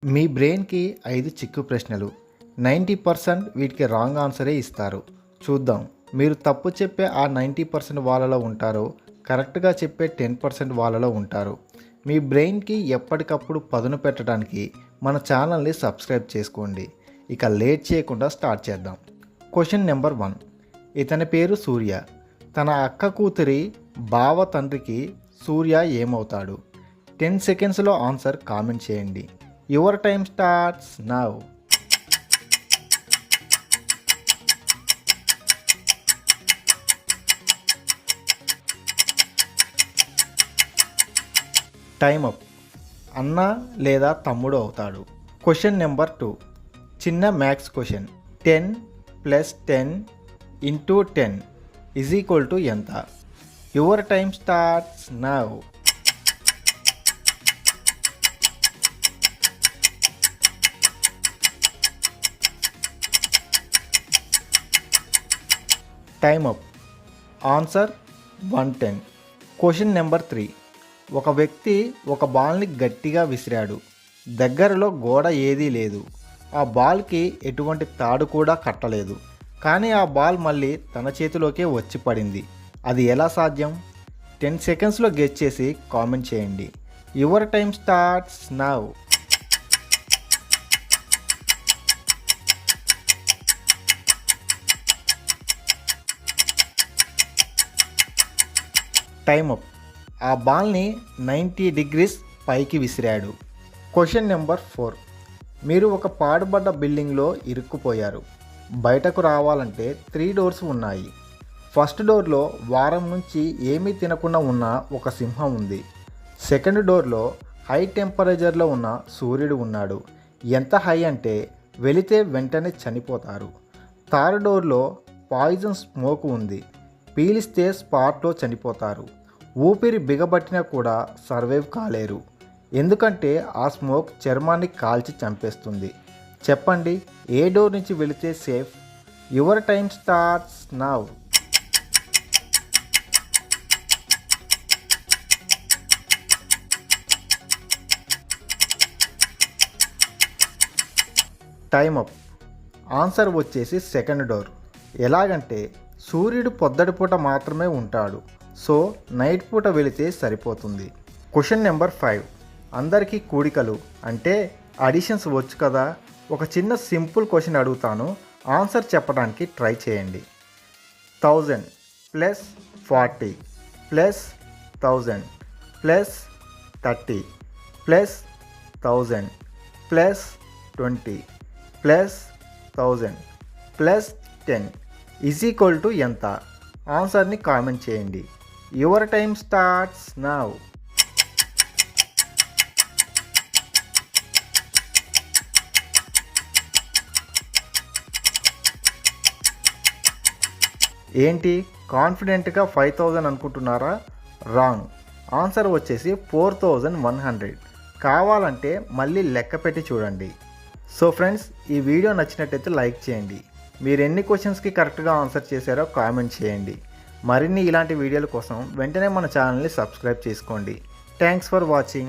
మీ బ్రెయిన్‌కి 5 చిక్కు ప్రశ్నలు. 90% వీటికి రాంగ్ ఆన్సరే ఇస్తారు. చూద్దాం మీరు తప్పు చెప్పే ఆ 90% వాళ్ళలో ఉంటారో, కరెక్ట్‌గా చెప్పే 10% వాళ్ళలో ఉంటారో. మీ బ్రెయిన్‌కి ఎప్పటికప్పుడు పదును పెట్టడానికి మన ఛానల్‌ని సబ్స్క్రైబ్ చేసుకోండి. ఇక లేట్ చేయకుండా స్టార్ట్ చేద్దాం. Question number 1. ఇతని పేరు సూర్య. తన అక్క కూతురి బావ తండ్రికి సూర్య ఏమవుతాడు? 10 సెకండ్స్‌లో ఆన్సర్ కామెంట్ చేయండి. Your time starts now. Time up. అన్న లేదా తమ్ముడు అవుతాడు. Question number 2. చిన్న మ్యాథ్స్ క్వశ్చన్. 10 + 10 × 10 = ఎంత? Your time starts now. Time up. Answer 110. Question number 3. ఒక వ్యక్తి ఒక బాల్ని గట్టిగా విసిరాడు. దగ్గరలో గోడ ఏదీ లేదు. ఆ బాల్కి ఎటువంటి తాడు కూడా కట్టలేదు. కానీ ఆ బాల్ మళ్ళీ తన చేతిలోకే వచ్చి పడింది. అది ఎలా సాధ్యం? 10 సెకండ్స్లో గెస్ చేసి కామెంట్ చేయండి. Your time starts now. Time up. ఆ బాల్ని 90 డిగ్రీస్ పైకి విసిరాడు. Question number 4. మీరు ఒక పాడుబడ్డ బిల్డింగ్లో ఇరుక్కుపోయారు. బయటకు రావాలంటే 3 డోర్స్ ఉన్నాయి. ఫస్ట్ డోర్లో వారం నుంచి ఏమీ తినకుండా ఉన్న ఒక సింహం ఉంది. సెకండ్ డోర్లో హై టెంపరేచర్లో ఉన్న సూర్యుడు ఉన్నాడు. ఎంత హై అంటే వెళితే వెంటనే చనిపోతారు. థర్డ్ డోర్లో పాయిజన్ స్మోక్ ఉంది. పీలిస్తే స్పాట్లో చనిపోతారు. ఊపిరి బిగబట్టినా కూడా సర్వైవ్ కాలేరు. ఎందుకంటే ఆ స్మోక్ చర్మాన్ని కాల్చి చంపేస్తుంది. చెప్పండి, ఏ డోర్ నుంచి వెళితే safe? Your time starts now. Time up. Answer వచ్చేసి సెకండ్ డోర్. ఎలాగంటే సూర్యుడు పొద్దటిపూట మాత్రమే ఉంటాడు. సో నైట్ పూట వెళితే సరిపోతుంది. Question number 5. అందరికీ కూడికలు అంటే అడిషన్స్ వచ్చు కదా. ఒక చిన్న సింపుల్ క్వశ్చన్ అడుగుతాను, ఆన్సర్ చెప్పడానికి ట్రై చేయండి. 1000 + 40 + 1000 + 30 + 1000 + 20 + 1000 + 10 = ఎంత? ఆన్సర్ని కామెంట్ చేయండి. Your time starts now. ఏంటి కాన్ఫిడెంట్గా 5000 అనుకుంటున్నారా? రాంగ్. ఆన్సర్ వచ్చేసి 4100. కావాలంటే మళ్ళీ లెక్క పెట్టి చూడండి. సో ఫ్రెండ్స్, ఈ వీడియో నచ్చినట్టయితే లైక్ చేయండి. మీరు ఎన్ని క్వశ్చన్స్కి కరెక్ట్గా ఆన్సర్ చేశారో కామెంట్ చేయండి. మరిన్ని ఇలాంటి వీడియోల కోసం వెంటనే మన ఛానల్ని సబ్స్క్రైబ్ చేసుకోండి. Thanks for watching.